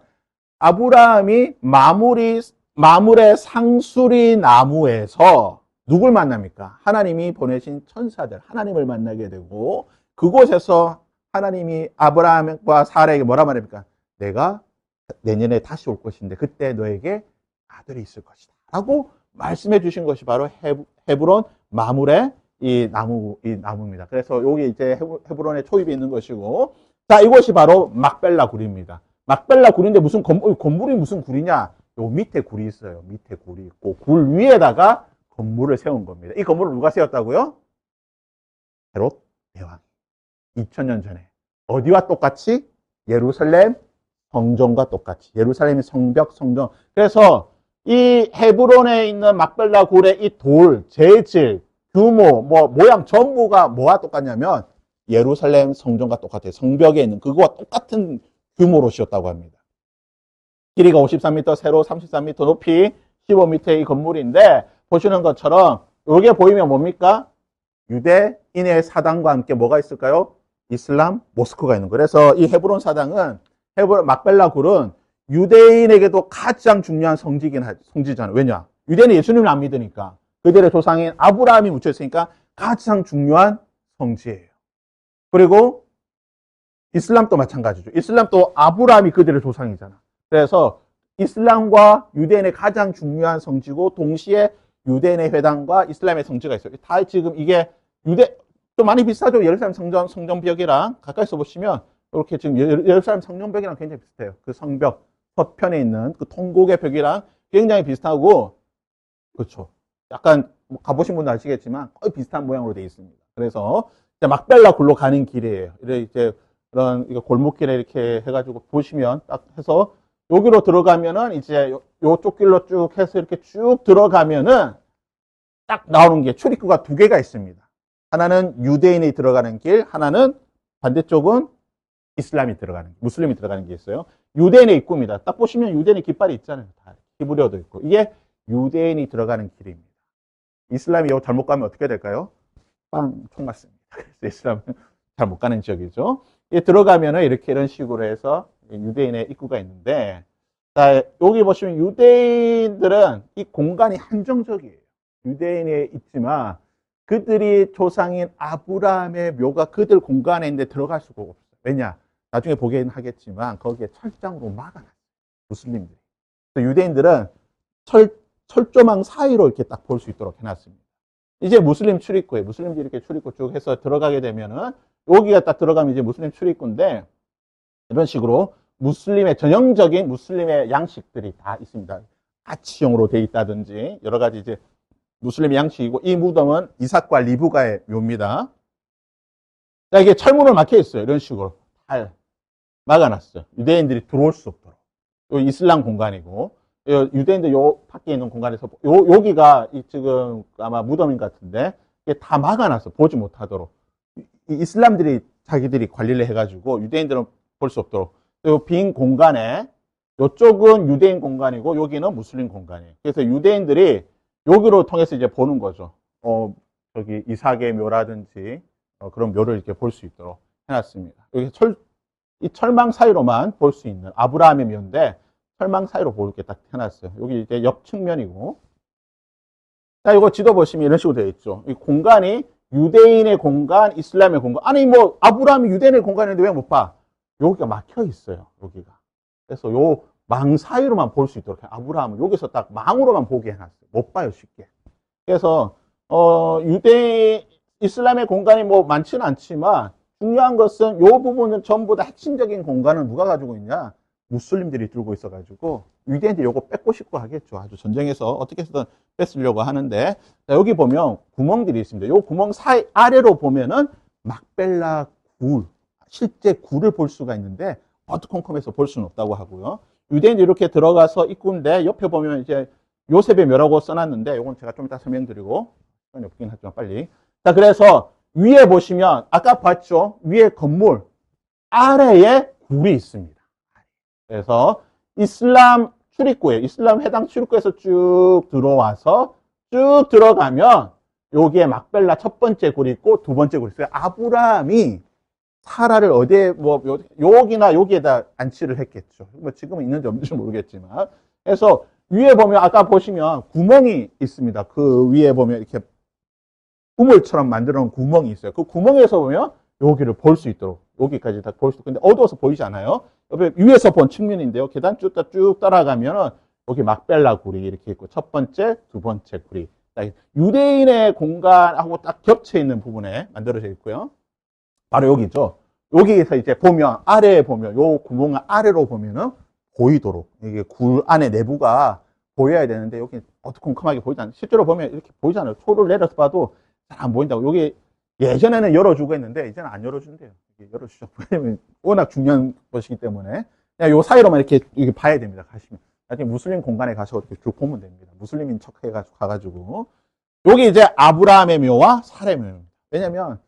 S1: 아브라함이 마무레 상수리 나무에서 누굴 만납니까? 하나님이 보내신 천사들, 하나님을 만나게 되고, 그곳에서 하나님이 아브라함과 사라에게 뭐라 말합니까? 내가 내년에 다시 올 것인데, 그때 너에게 아들이 있을 것이다. 라고 말씀해 주신 것이 바로 헤브론 마무레 이 나무입니다. 그래서 여기 이제 헤브론의 초입에 있는 것이고, 자, 이곳이 바로 막벨라 굴입니다. 막벨라 굴인데 무슨 건물이 무슨 굴이냐? 요 밑에 굴이 있어요. 밑에 굴이 있고, 굴 위에다가 건물을 세운 겁니다. 이 건물을 누가 세웠다고요? 헤롯 대왕. 2000년 전에. 어디와 똑같이? 예루살렘 성전과 똑같이. 예루살렘의 성벽, 성전. 그래서 이 헤브론에 있는 막벨라 굴의 이 돌, 재질, 규모, 모양 전부가 뭐와 똑같냐면 예루살렘 성전과 똑같아요. 성벽에 있는 그거와 똑같은 규모로 지었다고 합니다. 길이가 53m, 세로 33m, 높이 15m의 이 건물인데 보시는 것처럼 이게 보이면 뭡니까? 유대인의 사당과 함께 뭐가 있을까요? 이슬람 모스크가 있는 거예요. 그래서 이 헤브론 사당은 막벨라 굴은 유대인에게도 가장 중요한 성지잖아요. 왜냐? 유대인은 예수님을 안 믿으니까. 그들의 조상인 아브라함이 묻혀있으니까 가장 중요한 성지예요. 그리고 이슬람도 마찬가지죠. 이슬람도 아브라함이 그들의 조상이잖아. 그래서 이슬람과 유대인의 가장 중요한 성지고 동시에 유대인의 회당과 이슬람의 성지가 있어요. 다 지금 이게 좀 많이 비슷하죠. 예루살렘 성전벽이랑 가까이서 보시면 이렇게 지금 예루살렘 성전벽이랑 굉장히 비슷해요. 그 성벽 서편에 있는 그 통곡의 벽이랑 굉장히 비슷하고, 그렇죠. 약간 가보신 분도 아시겠지만 거의 비슷한 모양으로 되어 있습니다. 그래서 이제 막벨라 굴로 가는 길이에요. 이제 그런 골목길에 이렇게 해가지고 보시면 딱 해서 여기로 들어가면은 이제 요쪽 길로 쭉 해서 이렇게 쭉 들어가면은 딱 나오는 게 출입구가 두 개가 있습니다. 하나는 유대인이 들어가는 길, 하나는 반대쪽은 이슬람이 들어가는, 무슬림이 들어가는 게 있어요. 유대인의 입구입니다. 딱 보시면 유대인의 깃발이 있잖아요. 다 히브리어도 있고. 이게 유대인이 들어가는 길입니다. 이슬람이 여기 잘못 가면 어떻게 될까요? 빵, 총 맞습니다. 그래서 이슬람은 잘 못 가는 지역이죠. 들어가면은 이렇게 이런 식으로 해서 유대인의 입구가 있는데, 자, 여기 보시면 유대인들은 이 공간이 한정적이에요. 유대인에 있지만 그들이 조상인 아브라함의 묘가 그들 공간에 있는데 들어갈 수가 없어요. 왜냐? 나중에 보긴 하겠지만 거기에 철장으로 막아놨어요. 무슬림들이. 유대인들은 철조망 사이로 이렇게 딱 볼 수 있도록 해놨습니다. 이제 무슬림 출입구에 무슬림들이 이렇게 출입구 쭉 해서 들어가게 되면은 여기가 딱 들어가면 이제 무슬림 출입구인데 이런 식으로 무슬림의 전형적인 무슬림의 양식들이 다 있습니다. 아치형으로 돼 있다든지 여러 가지 이제 무슬림의 양식이고 이 무덤은 이삭과 리브가의 묘입니다. 자, 이게 철문으로 막혀 있어요. 이런 식으로 잘 막아놨어요. 유대인들이 들어올 수 없도록. 요 이슬람 공간이고 유대인들 요 밖에 있는 공간에서 여기가 지금 아마 무덤인 것 같은데 이게 다 막아놨어. 보지 못하도록. 이슬람들이 자기들이 관리를 해가지고 유대인들은 볼 수 없도록. 요 빈 공간에 요쪽은 유대인 공간이고 여기는 무슬림 공간이에요. 그래서 유대인들이 여기로 통해서 이제 보는 거죠. 저기 이삭의 묘라든지 그런 묘를 이렇게 볼 수 있도록 해놨습니다. 여기 이 철망 사이로만 볼 수 있는 아브라함의 묘인데 철망 사이로 보이게 딱 해놨어요. 여기 이제 옆 측면이고. 자, 이거 지도 보시면 이런 식으로 되어 있죠. 이 공간이 유대인의 공간, 이슬람의 공간. 아니, 아브라함이 유대인의 공간인데 왜 못 봐? 여기가 막혀 있어요. 여기가. 그래서 요 망 사이로만 볼 수 있도록 아브라함은 여기서 딱 망으로만 보게 해놨어요. 못 봐요, 쉽게. 그래서 이슬람의 공간이 뭐 많지는 않지만 중요한 것은 요 부분은 전부 다 핵심적인 공간을 누가 가지고 있냐? 무슬림들이 들고 있어가지고 유대인들이 요거 뺏고 싶고 하겠죠. 아주 전쟁에서 어떻게 해서든 뺏으려고 하는데, 자, 여기 보면 구멍들이 있습니다. 요 구멍 사이 아래로 보면은 막벨라 굴, 실제 굴을 볼 수가 있는데 어두컴컴해서 볼 수는 없다고 하고요. 유대인들이 이렇게 들어가서 입구인데 옆에 보면 이제 요셉의 묘라고 써놨는데 요건 제가 좀 이따 설명드리고 시간이 없긴 하지만 빨리. 자, 그래서 위에 보시면 아까 봤죠? 위에 건물 아래에 굴이 있습니다. 그래서 이슬람 출입구에 이슬람 해당 출입구에서 쭉 들어와서 쭉 들어가면 여기에 막벨라 첫 번째 굴이 있고 두 번째 굴이 있어요. 아브라함이 사라를 어디에 뭐 여기나 여기에다 안치를 했겠죠. 뭐 지금은 있는지 없는지 모르겠지만. 그래서 위에 보면 아까 보시면 구멍이 있습니다. 그 위에 보면 이렇게 우물처럼 만들어 놓은 구멍이 있어요. 그 구멍에서 보면 여기를 볼 수 있도록 여기까지 다 볼 수 있고, 근데 어두워서 보이지 않아요. 옆에 위에서 본 측면인데요. 계단 쭉 따라가면은 여기 막벨라 굴이 이렇게 있고 첫 번째, 두 번째 굴이 유대인의 공간하고 딱 겹쳐 있는 부분에 만들어져 있고요. 바로 여기죠. 여기에서 이제 보면 아래에 보면 요 구멍 아래로 보면은 보이도록 이게 굴 안에 내부가 보여야 되는데 여기 어두컴컴하게 보이지 않아요. 실제로 보면 이렇게 보이지 않아요. 초를 내려서 봐도 잘 안 보인다고. 여기 예전에는 열어주고 했는데 이제는 안 열어준대요. 열어주죠. 왜냐면 워낙 중요한 것이기 때문에 그냥 요 사이로만 이렇게 봐야 됩니다. 가시면 나중에 무슬림 공간에 가서 이렇게 쭉 보면 됩니다. 무슬림인 척 해가지고 가가지고 여기 이제 아브라함의 묘와 사라의 묘입니다. 왜냐면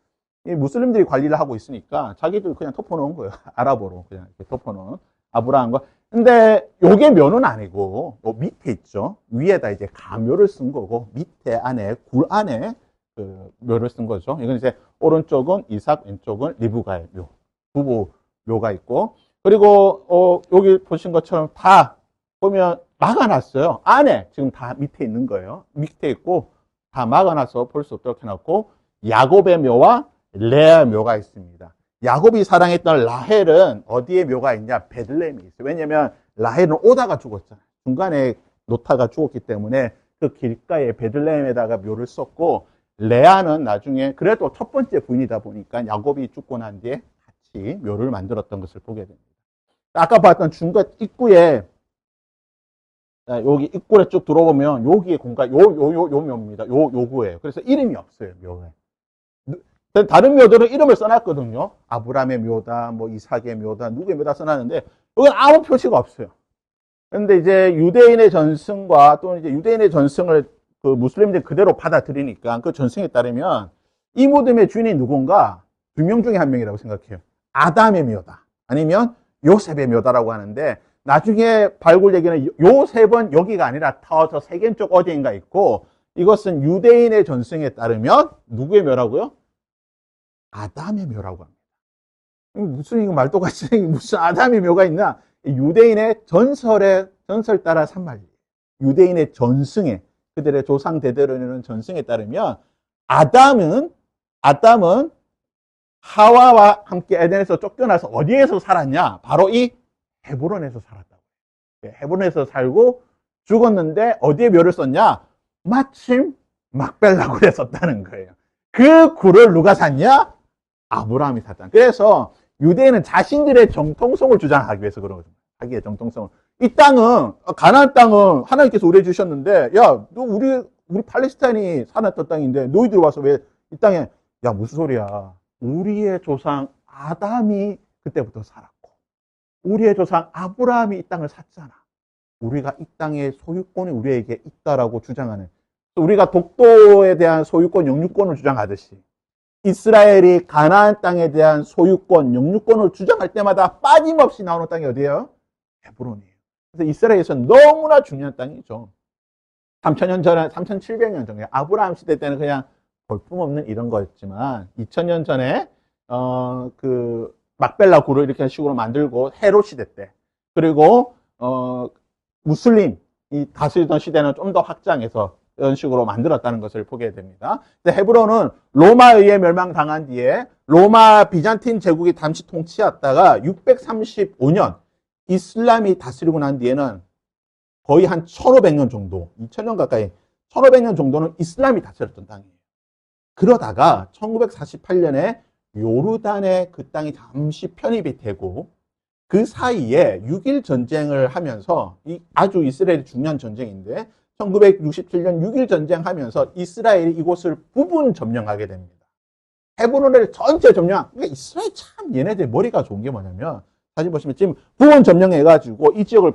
S1: 이 무슬림들이 관리를 하고 있으니까 자기들 그냥 덮어놓은 거예요. 아랍어로 그냥 이렇게 덮어놓은 아브라함과. 근데 요게 묘는 아니고 요 밑에 있죠. 위에다 이제 가묘를 쓴 거고 밑에 안에 굴 안에 그 묘를 쓴 거죠. 이건 이제 오른쪽은 이삭, 왼쪽은 리브가의 묘, 부부 묘가 있고, 그리고 여기 보신 것처럼 다 보면 막아놨어요. 안에 지금 다 밑에 있는 거예요. 밑에 있고 다 막아놔서 볼 수 없도록 해놨고, 야곱의 묘와 레아의 묘가 있습니다. 야곱이 사랑했던 라헬은 어디에 묘가 있냐? 베들레헴에 있어요. 왜냐면 라헬은 오다가 죽었잖아요. 중간에 노타가 죽었기 때문에 그 길가에 베들레헴에다가 묘를 썼고, 레아는 나중에 그래도 첫 번째 부인이다 보니까 야곱이 죽고 난 뒤에 같이 묘를 만들었던 것을 보게 됩니다. 아까 봤던 중간 입구에 여기 입구에 쭉 들어보면 여기에 공간 요 묘입니다. 요구예요. 그래서 이름이 없어요, 묘에. 다른 묘들은 이름을 써놨거든요. 아브라함의 묘다, 뭐 이삭의 묘다, 누구의 묘다 써놨는데 여기는 아무 표시가 없어요. 그런데 이제 유대인의 전승과 또는 이제 유대인의 전승을 그 무슬림들이 그대로 받아들이니까 그 전승에 따르면 이 무덤의 주인이 누군가 두 명 중에 한 명이라고 생각해요. 아담의 묘다 아니면 요셉의 묘다라고 하는데, 나중에 발굴 얘기는 요셉은 여기가 아니라 저 세겜 쪽 어디인가 있고, 이것은 유대인의 전승에 따르면 누구의 묘라고요? 아담의 묘라고 합니다. 무슨 이거 말도같이 무슨 아담의 묘가 있나? 유대인의 전설 따라 산 말이에요. 유대인의 전승에, 그들의 조상 대대로 이르는 전승에 따르면 아담은 하와와 함께 에덴에서 쫓겨나서 어디에서 살았냐? 바로 이 헤브론에서 살았다고. 헤브론에서 살고 죽었는데 어디에 묘를 썼냐? 마침 막벨라 굴에 썼다는 거예요. 그 굴을 누가 샀냐? 아브라함이 샀다. 그래서 유대인은 자신들의 정통성을 주장하기 위해서 그런 거죠. 자기의 정통성을. 이 땅은, 가나안 땅은 하나님께서 우리에 주셨는데, 야, 너 우리 팔레스타인이 살았던 땅인데 너희들 와서 왜 이 땅에, 야, 무슨 소리야. 우리의 조상 아담이 그때부터 살았고, 우리의 조상 아브라함이 이 땅을 샀잖아. 우리가 이 땅의 소유권이 우리에게 있다라고 주장하는, 우리가 독도에 대한 소유권, 영유권을 주장하듯이 이스라엘이 가나안 땅에 대한 소유권, 영유권을 주장할 때마다 빠짐없이 나오는 땅이 어디예요? 헤브론이에요. 그래서 이스라엘에서는 너무나 중요한 땅이죠. 3,000년 전에, 3,700년 전에 아브라함 시대 때는 그냥 볼품없는 이런 거였지만 2,000년 전에 그 막벨라 굴을 이렇게 식으로 만들고 헤롯 시대 때, 그리고 무슬림이 다스리던 시대는 좀 더 확장해서 이런 식으로 만들었다는 것을 보게 됩니다. 헤브론은 로마에 의해 멸망당한 뒤에 로마 비잔틴 제국이 잠시 통치했다가 635년 이슬람이 다스리고 난 뒤에는 거의 한 1500년 정도, 2000년 가까이 1500년 정도는 이슬람이 다스렸던 땅이에요. 그러다가 1948년에 요르단에 그 땅이 잠시 편입이 되고 그 사이에 6.1 전쟁을 하면서 아주 이스라엘이 중요한 전쟁인데 1967년 6.1 전쟁하면서 이스라엘이 이곳을 부분 점령하게 됩니다. 헤브론을 전체 점령. 그러니까 이스라엘 참 얘네들 머리가 좋은 게 뭐냐면 사진 보시면 지금 부분 점령해가지고 이 지역을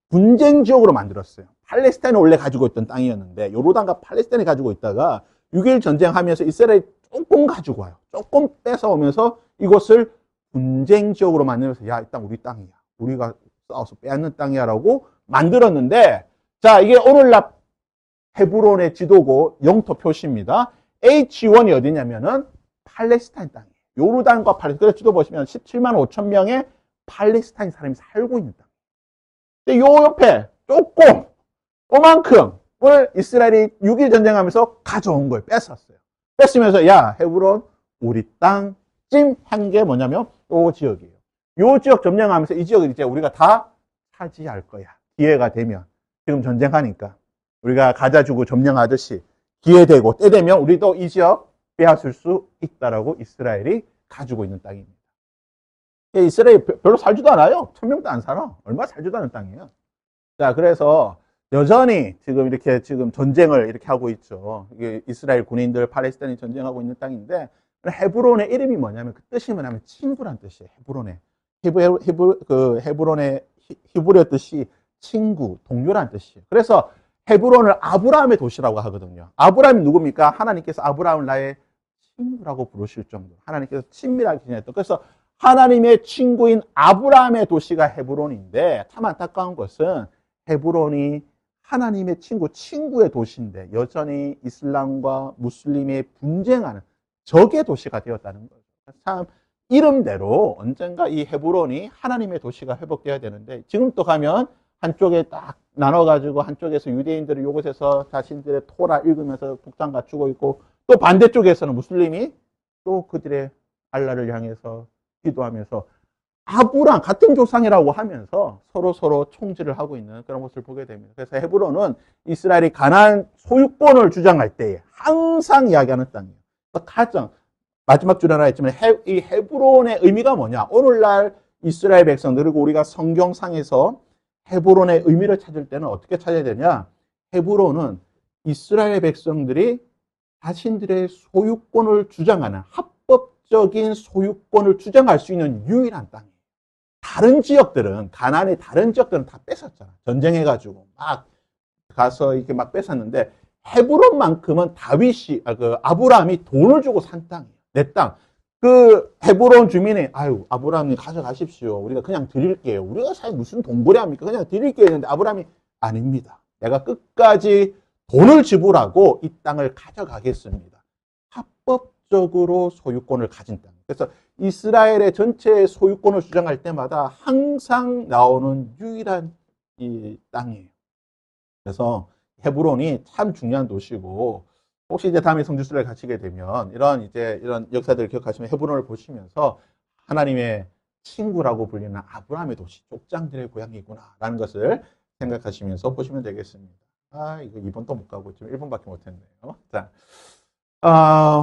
S1: 분쟁 지역으로 만들었어요. 팔레스타인을 원래 가지고 있던 땅이었는데 요르단과 팔레스타인이 가지고 있다가 6.1 전쟁하면서 이스라엘이 조금 가지고 와요. 조금 뺏어오면서 이곳을 분쟁 지역으로 만들면서 야, 이 땅 우리 땅이야. 우리가 싸워서 빼앗는 땅이야 라고 만들었는데 자, 이게 오늘날 헤브론의 지도고 영토 표시입니다. H1이 어디냐면은 팔레스타인 땅이에요. 요르단과 팔레스타인. 그래서 지도 보시면 17만 5천 명의 팔레스타인 사람이 살고 있는 땅. 근데 요 옆에 조금 요만큼을 이스라엘이 6.1 전쟁하면서 가져온 거예요. 뺏었어요. 뺏으면서 야, 헤브론 우리 땅 찜 한 게 뭐냐면 요 지역이에요. 요 지역 점령하면서 이 지역을 이제 우리가 다 차지할 거야. 기회가 되면. 지금 전쟁하니까 우리가 가자주고 점령하듯이 기회 되고 때 되면 우리도 이 지역 빼앗을 수 있다라고 이스라엘이 가지고 있는 땅입니다. 이스라엘이 별로 살지도 않아요. 1000명도 안 살아. 얼마 살지도 않은 땅이에요. 자, 그래서 여전히 지금 이렇게 지금 전쟁을 이렇게 하고 있죠. 이게 이스라엘 군인들 팔레스타인이 전쟁하고 있는 땅인데 헤브론의 이름이 뭐냐면 그 뜻이 뭐냐면 친구란 뜻이에요. 헤브론의 헤브론의 히브리어 뜻이 친구, 동료란 뜻이에요. 그래서 헤브론을 아브라함의 도시라고 하거든요. 아브라함이 누굽니까? 하나님께서 아브라함을 나의 친구라고 부르실 정도로 하나님께서 친밀하게 지냈던. 그래서 하나님의 친구인 아브라함의 도시가 헤브론인데 참 안타까운 것은 헤브론이 하나님의 친구, 친구의 도시인데 여전히 이슬람과 무슬림의 분쟁하는 적의 도시가 되었다는 거죠. 참 이름대로 언젠가 이 헤브론이 하나님의 도시가 회복되어야 되는데 지금 또 가면 한쪽에 딱 나눠가지고 한쪽에서 유대인들이 이곳에서 자신들의 토라 읽으면서 복장 갖추고 있고 또 반대쪽에서는 무슬림이 또 그들의 알라를 향해서 기도하면서 아브람 같은 조상이라고 하면서 서로 총질을 하고 있는 그런 모습을 보게 됩니다. 그래서 헤브론은 이스라엘이 가나안 소유권을 주장할 때에 항상 이야기하는 땅이에요. 가장 마지막 주에 하나 했지만 이 헤브론의 의미가 뭐냐? 오늘날 이스라엘 백성들 그리고 우리가 성경상에서 헤브론의 의미를 찾을 때는 어떻게 찾아야 되냐? 헤브론은 이스라엘 백성들이 자신들의 소유권을 주장하는 합법적인 소유권을 주장할 수 있는 유일한 땅이에요. 다른 지역들은 가나안의 다른 지역들은 다 뺏었잖아. 전쟁해가지고 막 가서 이렇게 막 뺏었는데 헤브론만큼은 아브라함이 돈을 주고 산 땅이에요. 내 땅. 그 헤브론 주민이 아유 아브라함이 가져가십시오. 우리가 그냥 드릴게요. 우리가 사실 무슨 돈벌이 합니까? 그냥 드릴게요 했는데 아브라함이 아닙니다. 내가 끝까지 돈을 지불하고 이 땅을 가져가겠습니다. 합법적으로 소유권을 가진 땅. 그래서 이스라엘의 전체 소유권을 주장할 때마다 항상 나오는 유일한 이 땅이에요. 그래서 헤브론이 참 중요한 도시고 혹시 이제 다음에 성지순례를 가시게 되면 이런 역사들을 기억하시면 헤브론을 보시면서 하나님의 친구라고 불리는 아브라함의 도시, 족장들의 고향이구나라는 것을 생각하시면서 보시면 되겠습니다. 이거 2번 또 못 가고 지금 1번밖에 못 했네요. 자,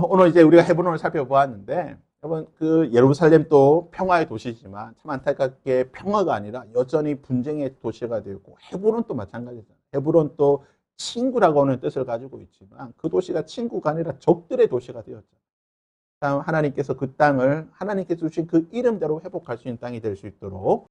S1: 오늘 이제 우리가 헤브론을 살펴보았는데 여러분 그 예루살렘도 평화의 도시지만 참 안타깝게 평화가 아니라 여전히 분쟁의 도시가 되고 헤브론도 마찬가지잖아요. 헤브론도 친구라고 하는 뜻을 가지고 있지만 그 도시가 친구가 아니라 적들의 도시가 되었죠. 하나님께서 그 땅을 하나님께서 주신 그 이름대로 회복할 수 있는 땅이 될 수 있도록